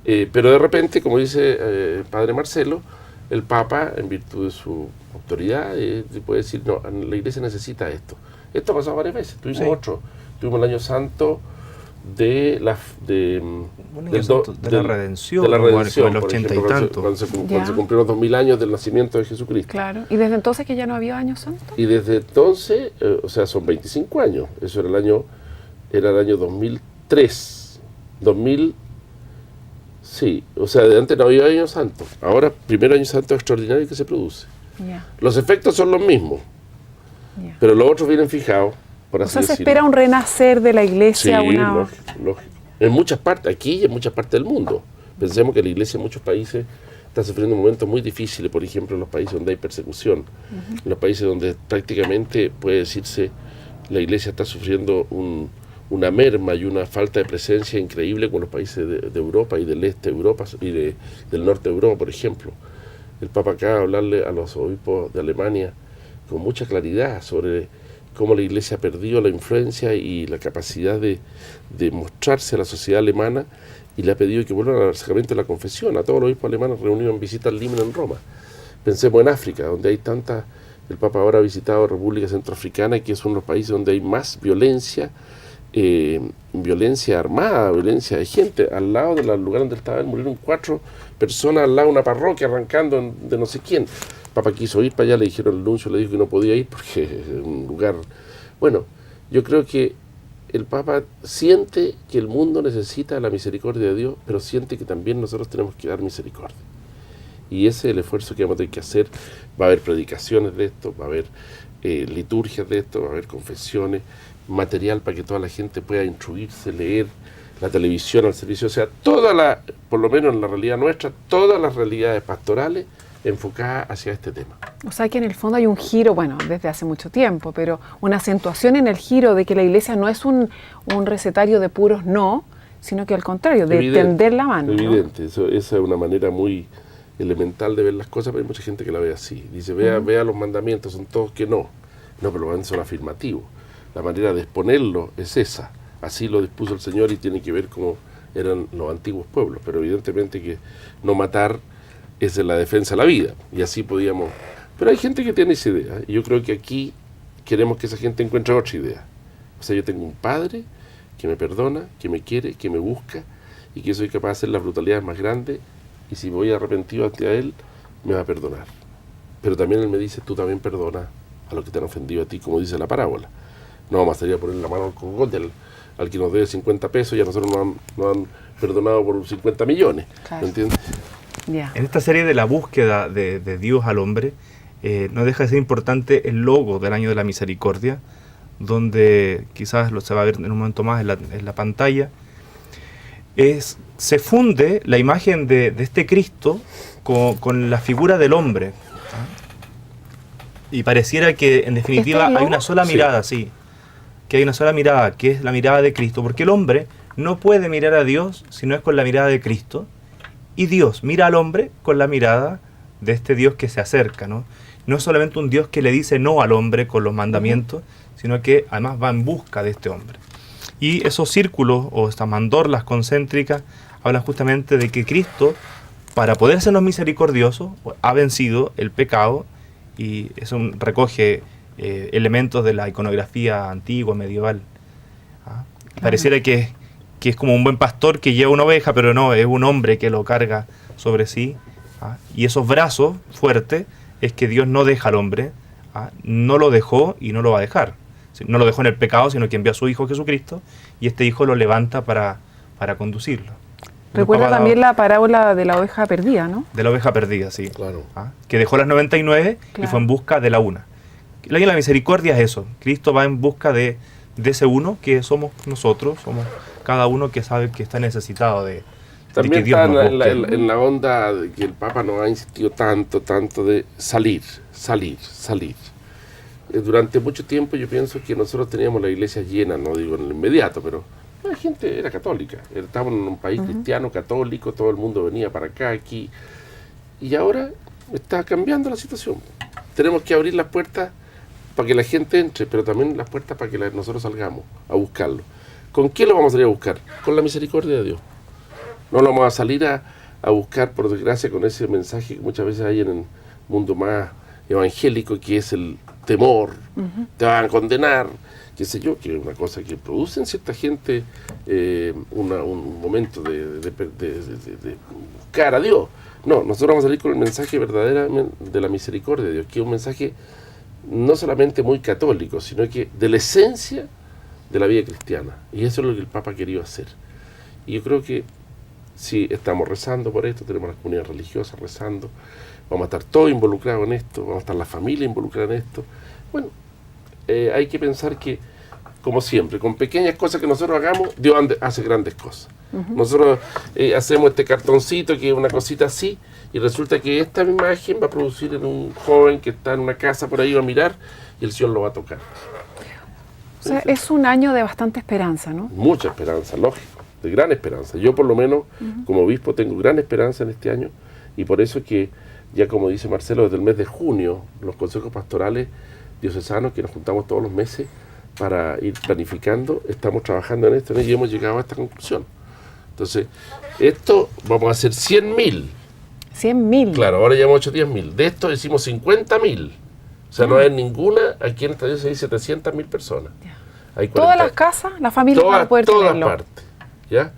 Pero de repente, como dice Padre Marcelo, el Papa, en virtud de su autoridad, puede decir, no, la Iglesia necesita esto. Esto ha pasado varias veces. Tuvimos otro. Tuvimos el Año Santo de la redención, de la redención, el 80 ejemplo, y tanto. cuando se cumplieron los 2000 años del nacimiento de Jesucristo. Claro. ¿Y desde entonces que ya no había Año Santo? Y desde entonces, o sea, son 25 años. Eso era el año 2003. 2000. Sí, o sea, de antes no había Año Santo. Ahora, primer Año Santo extraordinario que se produce. Yeah. Los efectos son los mismos, pero los otros vienen fijados, por así decirlo. Se decirlo. espera un renacer de la Iglesia. Sí, lógico. En muchas partes, aquí y en muchas partes del mundo. Pensemos que la Iglesia en muchos países está sufriendo momentos muy difíciles, por ejemplo, en los países donde hay persecución, en los países donde prácticamente, puede decirse, la Iglesia está sufriendo una merma y una falta de presencia increíble con los países de Europa y del este de Europa y del norte de Europa, por ejemplo. El Papa acaba de hablarle a los obispos de Alemania con mucha claridad sobre cómo la Iglesia ha perdido la influencia y la capacidad de mostrarse a la sociedad alemana, y le ha pedido que vuelvan al sacramento de la confesión a todos los obispos alemanes reunidos en visita al Límeno en Roma. Pensemos en África, donde hay tantas. El Papa ahora ha visitado República Centroafricana, que es uno de los países donde hay más violencia, violencia armada, violencia de gente. Al lado del lugar donde estaba él murieron 4 personas al lado de una parroquia arrancando de no sé quién. Papa quiso ir para allá, le dijeron, el nuncio le dijo que no podía ir porque es un lugar... Bueno, yo creo que el Papa siente que el mundo necesita la misericordia de Dios, pero siente que también nosotros tenemos que dar misericordia. Y ese es el esfuerzo que vamos a tener que hacer. Va a haber predicaciones de esto, va a haber liturgias de esto, va a haber confesiones, material para que toda la gente pueda instruirse, leer la televisión al servicio, o sea, por lo menos en la realidad nuestra, todas las realidades pastorales enfocadas hacia este tema. O sea que en el fondo hay un giro, bueno, desde hace mucho tiempo, pero una acentuación en el giro de que la iglesia no es un recetario de puros no, sino que al contrario, de tender la mano. Evidente, ¿no? Esa es una manera muy elemental de ver las cosas, pero hay mucha gente que la ve así. Dice, vea los mandamientos, son todos que no. No, pero los mandamientos son afirmativos. La manera de exponerlo es esa. Así lo dispuso el Señor y tiene que ver cómo eran los antiguos pueblos. Pero evidentemente que no matar es la defensa de la vida. Y así podíamos... Pero hay gente que tiene esa idea. Y yo creo que aquí queremos que esa gente encuentre otra idea. O sea, yo tengo un padre que me perdona, que me quiere, que me busca y que soy capaz de hacer las brutalidades más grandes y si voy arrepentido hacia él, me va a perdonar. Pero también él me dice, tú también perdona a los que te han ofendido a ti, como dice la parábola. No vamos a salir a poner la mano al cogote al que nos debe 50 pesos y a nosotros nos han perdonado por 50 millones. Claro. ¿Me entiendes? Yeah. En esta serie de la búsqueda de Dios al hombre, no deja de ser importante el logo del Año de la Misericordia, donde quizás se va a ver en un momento más en la pantalla. Se funde la imagen de este Cristo con la figura del hombre. Y pareciera que en definitiva hay una sola mirada, sí. Que hay una sola mirada, que es la mirada de Cristo, porque el hombre no puede mirar a Dios si no es con la mirada de Cristo, y Dios mira al hombre con la mirada de este Dios que se acerca, ¿no? No es solamente un Dios que le dice no al hombre con los mandamientos, sino que además va en busca de este hombre. Y esos círculos o estas mandorlas concéntricas hablan justamente de que Cristo, para poder sernos misericordioso, ha vencido el pecado, y eso recoge elementos de la iconografía antigua, medieval. Pareciera que es como un buen pastor que lleva una oveja, pero no, es un hombre que lo carga sobre sí. Y esos brazos fuertes es que Dios no deja al hombre, no lo dejó y no lo va a dejar. No lo dejó en el pecado, sino que envió a su Hijo Jesucristo, y este Hijo lo levanta para conducirlo. Recuerda también la parábola de la oveja perdida, ¿no? De la oveja perdida, sí. Claro. Que dejó las 99 Claro. y fue en busca de la una. La ley de la misericordia es eso. Cristo va en busca de ese uno que somos nosotros, somos cada uno que sabe que está necesitado de También que Dios está nos en la onda de que el Papa nos ha insistido tanto de salir. Durante mucho tiempo yo pienso que nosotros teníamos la iglesia llena, no digo en el inmediato, pero la gente era católica. Estábamos en un país cristiano, católico, todo el mundo venía para acá, aquí. Y ahora está cambiando la situación. Tenemos que abrir las puertas para que la gente entre, pero también las puertas para que nosotros salgamos a buscarlo. ¿Con qué lo vamos a salir a buscar? Con la misericordia de Dios. No lo vamos a salir a buscar, por desgracia, con ese mensaje que muchas veces hay en el mundo más evangélico, que es el temor, te van a condenar, qué sé yo, que es una cosa que produce en cierta gente un momento de buscar a Dios. No, nosotros vamos a salir con el mensaje verdadero de la misericordia de Dios, que es un mensaje no solamente muy católico, sino que de la esencia de la vida cristiana. Y eso es lo que el Papa ha querido hacer. Y yo creo que si estamos rezando por esto, tenemos las comunidades religiosas rezando, vamos a estar todos involucrados en esto, vamos a estar la familia involucrada en esto. Bueno, hay que pensar que, como siempre, con pequeñas cosas que nosotros hagamos, Dios hace grandes cosas. Nosotros hacemos este cartoncito que es una cosita así, y resulta que esta imagen va a producir en un joven que está en una casa por ahí, va a mirar, y el Señor lo va a tocar. O sea, es un año de bastante esperanza, ¿no? Mucha esperanza, lógico, de gran esperanza. Yo por lo menos, como obispo, tengo gran esperanza en este año, y por eso que, ya como dice Marcelo, desde el mes de junio, los consejos pastorales diocesanos, que nos juntamos todos los meses para ir planificando, estamos trabajando en esto, ¿no? Y hemos llegado a esta conclusión. Entonces, esto vamos a hacer 100.000. 100.000. Claro, ahora ya hemos hecho 10.000. De esto hicimos 50.000. O sea, no hay ninguna, aquí en esta diócesis hay 700.000 personas. Hay 40, Todas las casas, las familias van a poder todas tenerlo. partes. ¿Ya?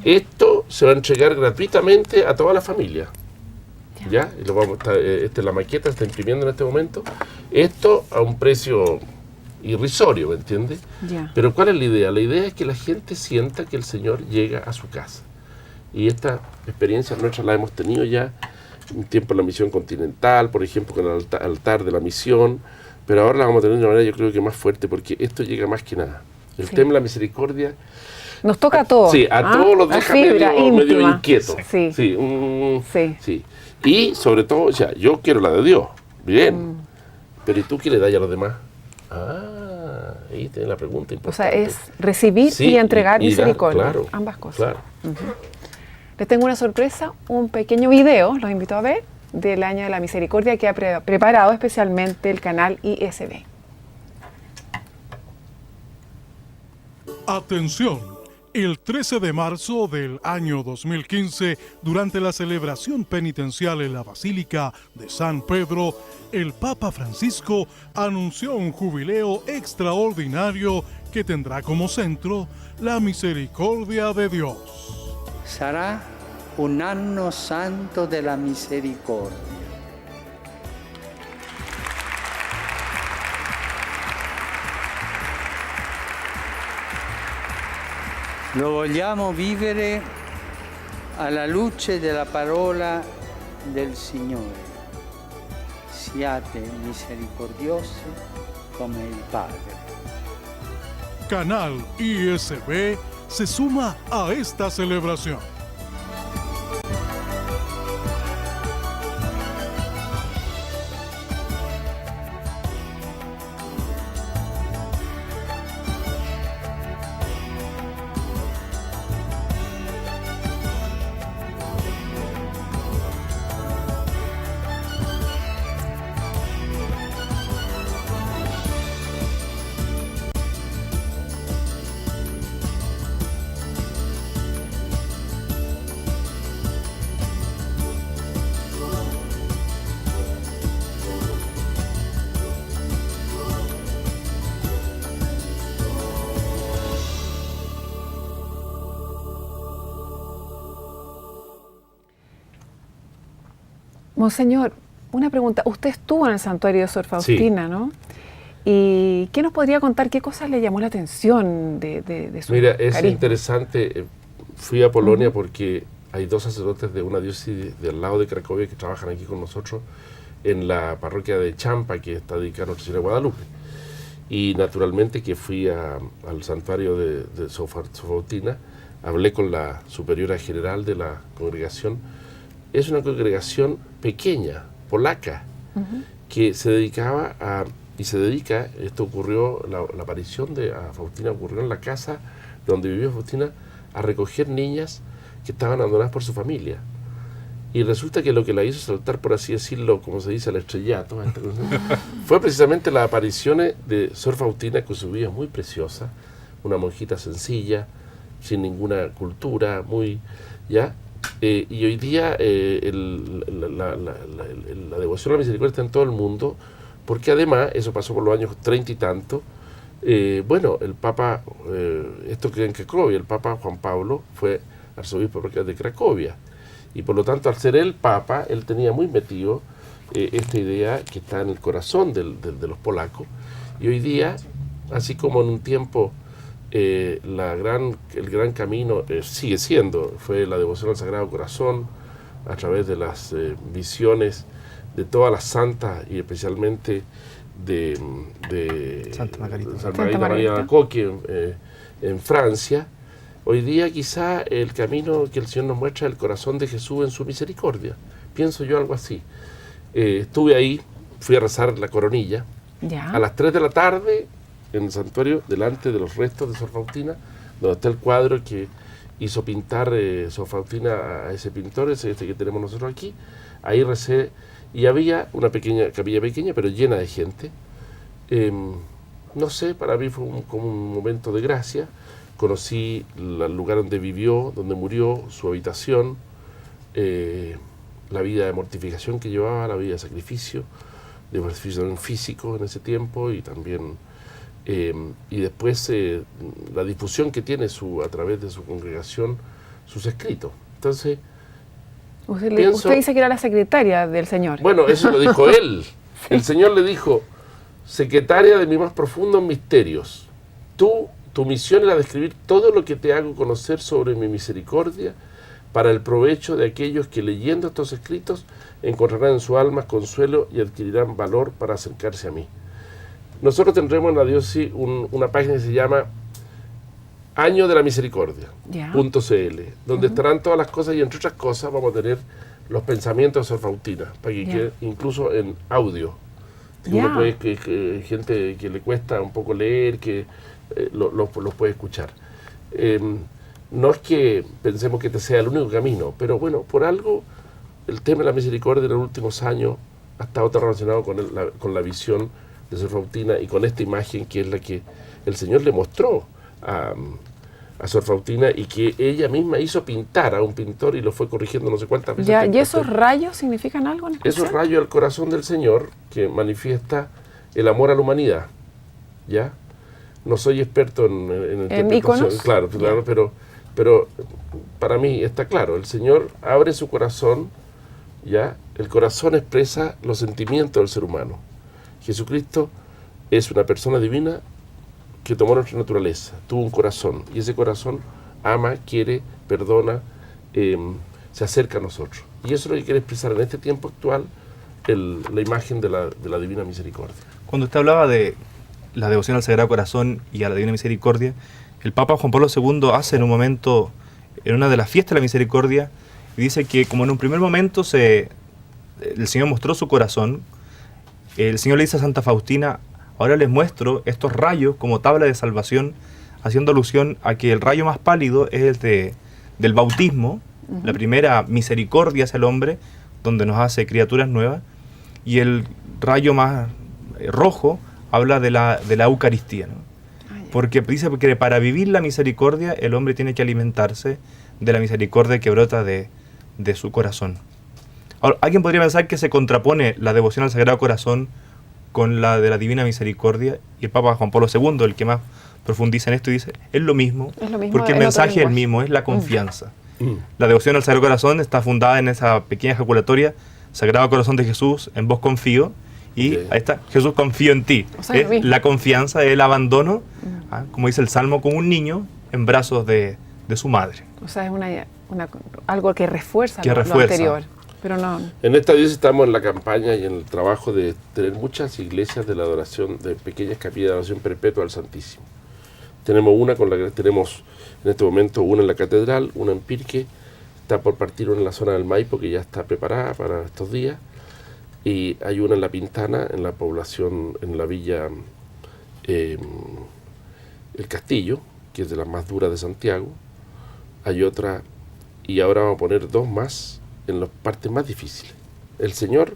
Esto se va a entregar gratuitamente a toda la familia. ¿Ya? Y lo vamos a esta es la maqueta, está imprimiendo en este momento. Esto a un precio irrisorio, ¿me entiendes? Ya. Pero ¿cuál es la idea? La idea es que la gente sienta que el Señor llega a su casa. Y esta experiencia nuestra la hemos tenido ya un tiempo en la misión continental, por ejemplo, con el altar de la misión, pero ahora la vamos a tener de una manera, yo creo que más fuerte, porque esto llega más que nada. El tema de la misericordia Nos toca a todos. Sí, a todos los La deja fibra medio íntima. inquietos. Sí. Sí, Sí. sí. Y sobre todo, o sea, yo quiero la de Dios, bien, pero ¿y tú qué le das a los demás? Ahí tiene la pregunta O importante. sea, es recibir Sí, y entregar y dar, misericordia. claro, Ambas cosas. claro. Les tengo una sorpresa, un pequeño video, los invito a ver, del Año de la Misericordia que ha preparado especialmente el canal ISB. Atención, el 13 de marzo del año 2015, durante la celebración penitencial en la Basílica de San Pedro, el Papa Francisco anunció un jubileo extraordinario que tendrá como centro la misericordia de Dios. Sarà un anno santo della misericordia. Lo vogliamo vivere alla luce della parola del Signore. Siate misericordiosi come il Padre. Canal ISB se suma a esta celebración. Monseñor, una pregunta. Usted estuvo en el santuario de Sor Faustina, ¿no? ¿Y qué nos podría contar? ¿Qué cosas le llamó la atención de su Mira, es carisma? interesante. Fui a Polonia porque hay dos sacerdotes de una diócesis del lado de Cracovia que trabajan aquí con nosotros en la parroquia de Champa, que está dedicada a Nuestra Señora de Guadalupe. Y naturalmente que fui al santuario de Sor Faustina, hablé con la superiora general de la congregación. Es una congregación pequeña, polaca, que se dedicaba y se dedica, esto ocurrió, la aparición de Faustina ocurrió en la casa donde vivió Faustina, a recoger niñas que estaban abandonadas por su familia. Y resulta que lo que la hizo saltar, por así decirlo, como se dice, al estrellato, fue precisamente las apariciones de Sor Faustina, con su vida muy preciosa, una monjita sencilla, sin ninguna cultura, muy, ¿ya? Y hoy día la devoción a la misericordia está en todo el mundo, porque además, eso pasó por los años 30 y tanto, bueno, el Papa, esto que en Cracovia, el Papa Juan Pablo fue arzobispo de Cracovia, y por lo tanto, al ser el Papa, él tenía muy metido esta idea que está en el corazón de los polacos, y hoy día, así como en un tiempo el gran camino sigue siendo, fue la devoción al Sagrado Corazón, a través de las visiones de todas las santas, y especialmente de Santa Margarita. Santa María Margarita. Alacoque en Francia. Hoy día quizá el camino que el Señor nos muestra es el corazón de Jesús en su misericordia. Pienso yo algo así. Estuve ahí, fui a rezar la coronilla, Ya. a las 3 de la tarde, en el santuario, delante de los restos de Sor Faustina, donde está el cuadro que hizo pintar Sor Faustina a ese pintor, este que tenemos nosotros aquí. Ahí recé, y había una capilla pequeña, pero llena de gente. No sé, para mí fue como un momento de gracia. Conocí el lugar donde vivió, donde murió, su habitación, la vida de mortificación que llevaba, la vida de sacrificio también físico en ese tiempo, y también y después la difusión que tiene a través de su congregación, sus escritos. Entonces, Usted dice que era la secretaria del Señor. bueno, eso lo dijo él. El Señor le dijo: secretaria de mis más profundos misterios, tu misión era describir todo lo que te hago conocer sobre mi misericordia, para el provecho de aquellos que, leyendo estos escritos, encontrarán en su alma consuelo y adquirirán valor para acercarse a mí. Nosotros tendremos en la diócesis una página que se llama Año de la Misericordia, Ya. .cl, donde estarán todas las cosas y entre otras cosas vamos a tener los pensamientos de Sor Faustina, para que Ya. quede incluso en audio. Si Ya. uno puede, gente que le cuesta un poco leer, que los puede escuchar. No es que pensemos que este sea el único camino, pero bueno, por algo el tema de la misericordia en los últimos años ha estado tan relacionado con la visión de Sor Faustina y con esta imagen que es la que el Señor le mostró a Sor Faustina y que ella misma hizo pintar a un pintor y lo fue corrigiendo no sé cuántas veces. Ya, ¿y esos rayos significan algo en especial? Esos rayos del corazón del Señor que manifiesta el amor a la humanidad, ¿ya? No soy experto en interpretación, íconos? claro, pero para mí está claro, el Señor abre su corazón, ¿ya? El corazón expresa los sentimientos del ser humano. Jesucristo es una persona divina que tomó nuestra naturaleza, tuvo un corazón, y ese corazón ama, quiere, perdona, se acerca a nosotros. Y eso es lo que quiere expresar en este tiempo actual la imagen de la Divina Misericordia. Cuando usted hablaba de la devoción al Sagrado Corazón y a la Divina Misericordia, el Papa Juan Pablo II hace en un momento, en una de las fiestas de la Misericordia, y dice que como en un primer momento el Señor mostró su corazón, el Señor le dice a Santa Faustina: ahora les muestro estos rayos como tabla de salvación, haciendo alusión a que el rayo más pálido es el del bautismo, la primera misericordia hacia el hombre, donde nos hace criaturas nuevas, y el rayo más rojo habla de la Eucaristía, ¿no? Porque dice que para vivir la misericordia el hombre tiene que alimentarse de la misericordia que brota de su corazón. Ahora, alguien podría pensar que se contrapone la devoción al Sagrado Corazón con la de la Divina Misericordia, y el Papa Juan Pablo II, el que más profundiza en esto, dice, es lo mismo porque el mensaje es el mismo, es la confianza. La devoción al Sagrado Corazón está fundada en esa pequeña ejaculatoria: Sagrado Corazón de Jesús, en vos confío, y ahí está, Jesús, confío en ti. O sea, es la confianza, el abandono, como dice el Salmo, como un niño en brazos de su madre. O sea, es algo que refuerza, Que lo refuerza. anterior. Pero no. En esta diócesis estamos en la campaña y en el trabajo de tener muchas iglesias de la adoración, de pequeñas capillas de adoración perpetua al Santísimo. Tenemos tenemos en este momento una en la catedral, una en Pirque, está por partir una en la zona del Maipo, que ya está preparada para estos días, y hay una en La Pintana, en la población, en la villa El Castillo, que es de las más duras de Santiago. Hay otra, y ahora vamos a poner dos más en las partes más difíciles. El Señor,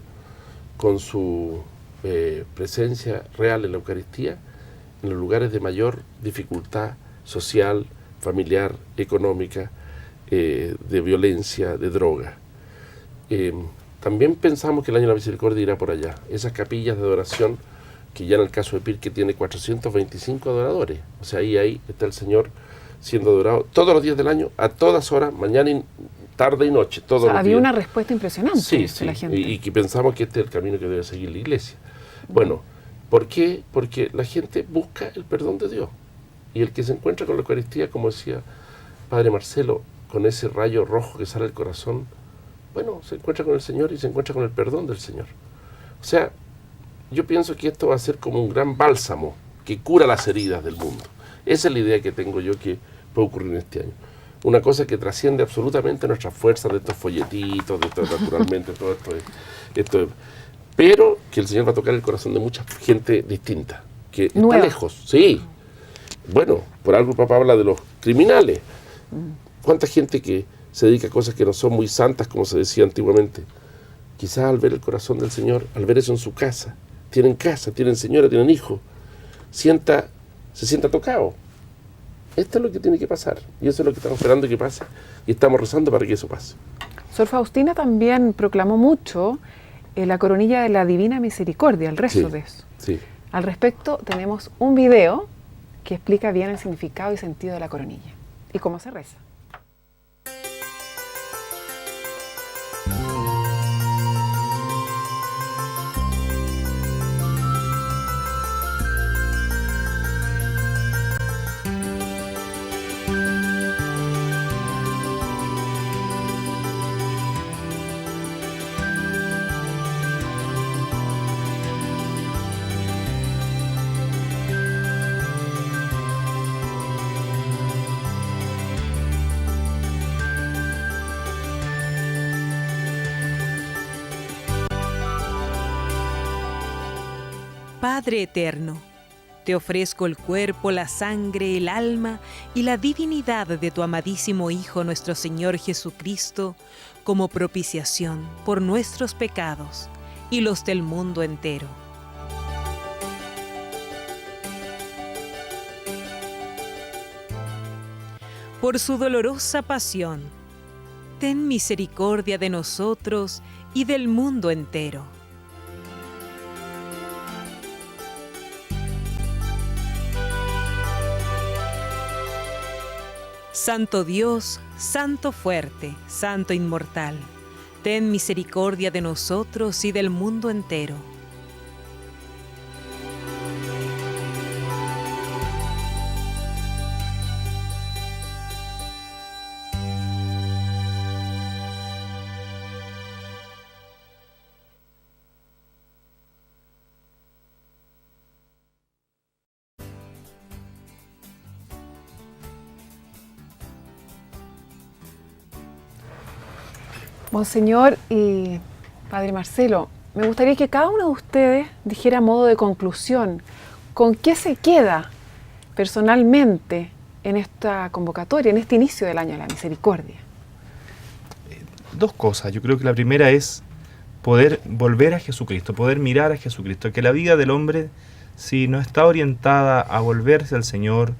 con su presencia real en la Eucaristía, en los lugares de mayor dificultad social, familiar, económica, de violencia, de droga. También pensamos que el Año de la Misericordia irá por allá. Esas capillas de adoración, que ya en el caso de Pirque tiene 425 adoradores. O sea, ahí está el Señor siendo adorado todos los días del año, a todas horas, mañana, tarde y noche, todos los días. Había una respuesta impresionante Sí, de la gente. y que pensamos que este es el camino que debe seguir la iglesia. Bueno, ¿por qué? Porque la gente busca el perdón de Dios. Y el que se encuentra con la Eucaristía, como decía Padre Marcelo, con ese rayo rojo que sale del corazón, bueno, se encuentra con el Señor y se encuentra con el perdón del Señor. O sea, yo pienso que esto va a ser como un gran bálsamo que cura las heridas del mundo. Esa es la idea que tengo yo que puede ocurrir en este año. Una cosa que trasciende absolutamente nuestras fuerzas de estos folletitos, de esto, naturalmente, todo esto, pero que el Señor va a tocar el corazón de mucha gente distinta, que está lejos. Sí. Bueno, por algo el Papa habla de los criminales. ¿Cuánta gente que se dedica a cosas que no son muy santas, como se decía antiguamente? Quizás al ver el corazón del Señor, al ver eso en su casa, tienen señora, tienen hijos, se sienta tocado. Esto es lo que tiene que pasar, y eso es lo que estamos esperando que pase, y estamos rezando para que eso pase. Sor Faustina también proclamó mucho la coronilla de la Divina Misericordia, el rezo de eso. Sí. Al respecto, tenemos un video que explica bien el significado y sentido de la coronilla y cómo se reza. Padre eterno, te ofrezco el cuerpo, la sangre, el alma y la divinidad de tu amadísimo Hijo, nuestro Señor Jesucristo, como propiciación por nuestros pecados y los del mundo entero. Por su dolorosa pasión, ten misericordia de nosotros y del mundo entero. Santo Dios, Santo fuerte, Santo inmortal, ten misericordia de nosotros y del mundo entero. Monseñor y Padre Marcelo, me gustaría que cada uno de ustedes dijera a modo de conclusión, ¿con qué se queda personalmente en esta convocatoria, en este inicio del Año de la Misericordia? Dos cosas. Yo creo que la primera es poder volver a Jesucristo, poder mirar a Jesucristo, que la vida del hombre, si no está orientada a volverse al Señor,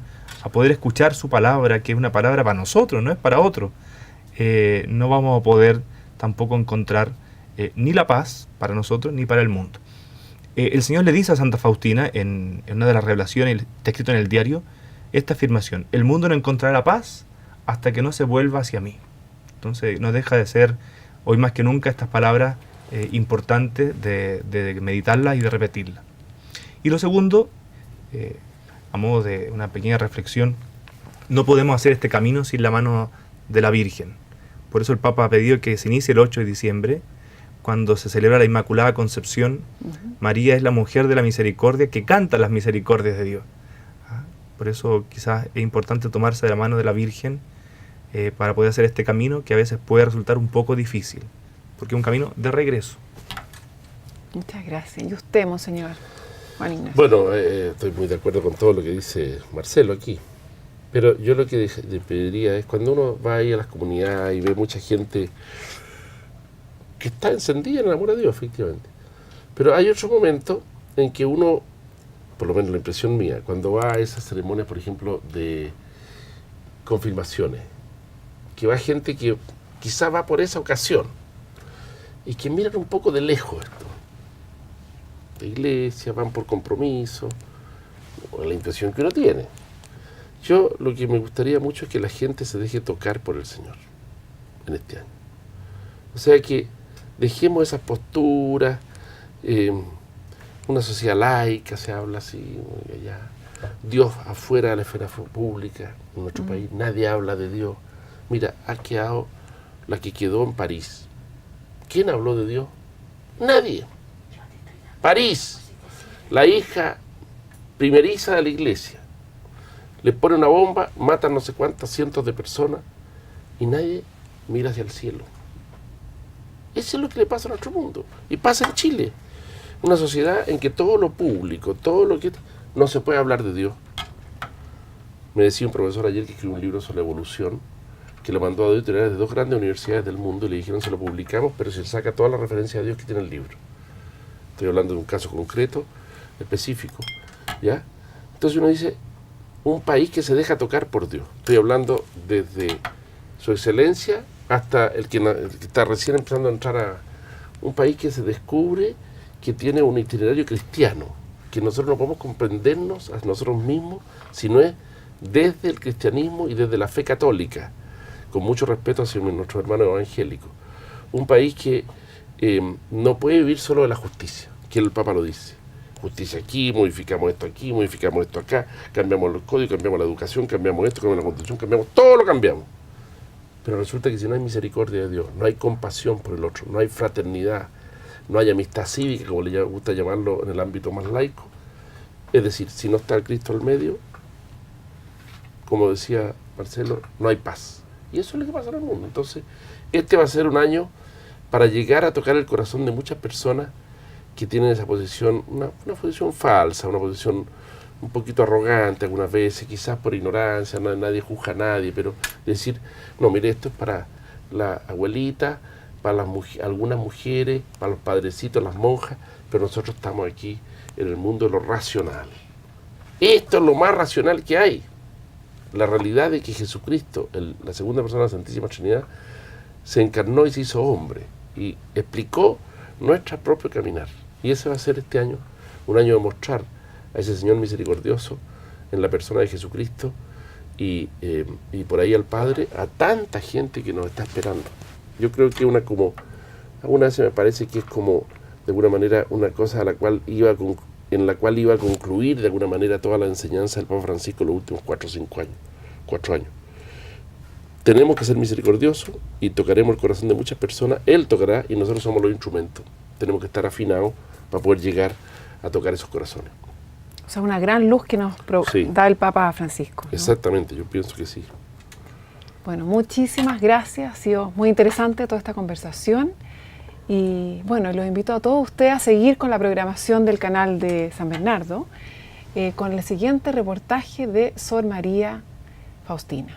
a poder escuchar su palabra, que es una palabra para nosotros, no es para otros, no vamos a poder tampoco encontrar ni la paz para nosotros ni para el mundo. El Señor le dice a Santa Faustina, en una de las revelaciones, está escrito en el diario, esta afirmación: el mundo no encontrará la paz hasta que no se vuelva hacia mí. Entonces no deja de ser, hoy más que nunca, estas palabras importantes de meditarlas y de repetirlas. Y lo segundo, a modo de una pequeña reflexión, no podemos hacer este camino sin la mano de la Virgen. Por eso el Papa ha pedido que se inicie el 8 de diciembre, cuando se celebra la Inmaculada Concepción. María es la mujer de la misericordia que canta las misericordias de Dios. Por eso quizás es importante tomarse de la mano de la Virgen para poder hacer este camino, que a veces puede resultar un poco difícil, porque es un camino de regreso. Muchas gracias. ¿Y usted, Monseñor Juan Ignacio? Bueno, estoy muy de acuerdo con todo lo que dice Marcelo aquí. Pero yo lo que le pediría es, cuando uno va ahí a las comunidades y ve mucha gente que está encendida en el amor a Dios, efectivamente. Pero hay otro momento en que uno, por lo menos la impresión mía, cuando va a esas ceremonias, por ejemplo, de confirmaciones, que va gente que quizá va por esa ocasión y que miran un poco de lejos esto. De iglesia, van por compromiso, o la impresión que uno tiene. Yo lo que me gustaría mucho es que la gente se deje tocar por el Señor en este año. O sea, que dejemos esas posturas, una sociedad laica, se habla así, allá. Dios afuera de la esfera pública, en nuestro país nadie habla de Dios. Mira, ha quedado la que quedó en París. ¿Quién habló de Dios? Nadie. París, la hija primeriza de la iglesia. Le pone una bomba, matan no sé cuántas cientos de personas y nadie mira hacia el cielo. Eso es lo que le pasa a nuestro mundo. Y pasa en Chile. Una sociedad en que todo lo público, todo lo que... no se puede hablar de Dios. Me decía un profesor ayer que escribió un libro sobre la evolución, que lo mandó a dos editoriales de dos grandes universidades del mundo y le dijeron: se lo publicamos, pero se saca toda la referencia a Dios que tiene el libro. Estoy hablando de un caso concreto, específico, ¿ya? Entonces uno dice, un país que se deja tocar por Dios. Estoy hablando desde su excelencia hasta el que está recién empezando a entrar a un país que se descubre que tiene un itinerario cristiano, que nosotros no podemos comprendernos a nosotros mismos si no es desde el cristianismo y desde la fe católica, con mucho respeto hacia nuestros hermanos evangélicos. Un país que no puede vivir solo de la justicia, que el Papa lo dice. Justicia aquí, modificamos esto acá, cambiamos los códigos, cambiamos la educación, cambiamos esto, cambiamos la constitución, cambiamos, todo lo cambiamos. Pero resulta que si no hay misericordia de Dios, no hay compasión por el otro, no hay fraternidad, no hay amistad cívica, como le gusta llamarlo en el ámbito más laico, es decir, si no está el Cristo al medio, como decía Marcelo, no hay paz. Y eso es lo que pasa en el mundo. Entonces, este va a ser un año para llegar a tocar el corazón de muchas personas que tienen esa posición, una posición falsa, una posición un poquito arrogante algunas veces, quizás por ignorancia, nadie juzga a nadie, pero decir, no, mire, esto es para la abuelita, para algunas mujeres, para los padrecitos, las monjas, pero nosotros estamos aquí en el mundo de lo racional. Esto es lo más racional que hay. La realidad de que Jesucristo, la segunda persona de la Santísima Trinidad, se encarnó y se hizo hombre y explicó nuestro propio caminar. Y ese va a ser este año un año de mostrar a ese Señor misericordioso en la persona de Jesucristo y por ahí al Padre, a tanta gente que nos está esperando. Yo creo que alguna vez me parece que es como, de alguna manera, una cosa en la cual iba a concluir de alguna manera toda la enseñanza del Papa Francisco en los últimos 4 años. Tenemos que ser misericordiosos y tocaremos el corazón de muchas personas. Él tocará y nosotros somos los instrumentos. Tenemos que estar afinados para poder llegar a tocar esos corazones. O sea, una gran luz que nos da el Papa Francisco, ¿no? Exactamente, yo pienso que sí. Bueno, muchísimas gracias. Ha sido muy interesante toda esta conversación. Y bueno, los invito a todos ustedes a seguir con la programación del canal de San Bernardo, con el siguiente reportaje de Sor María Faustina.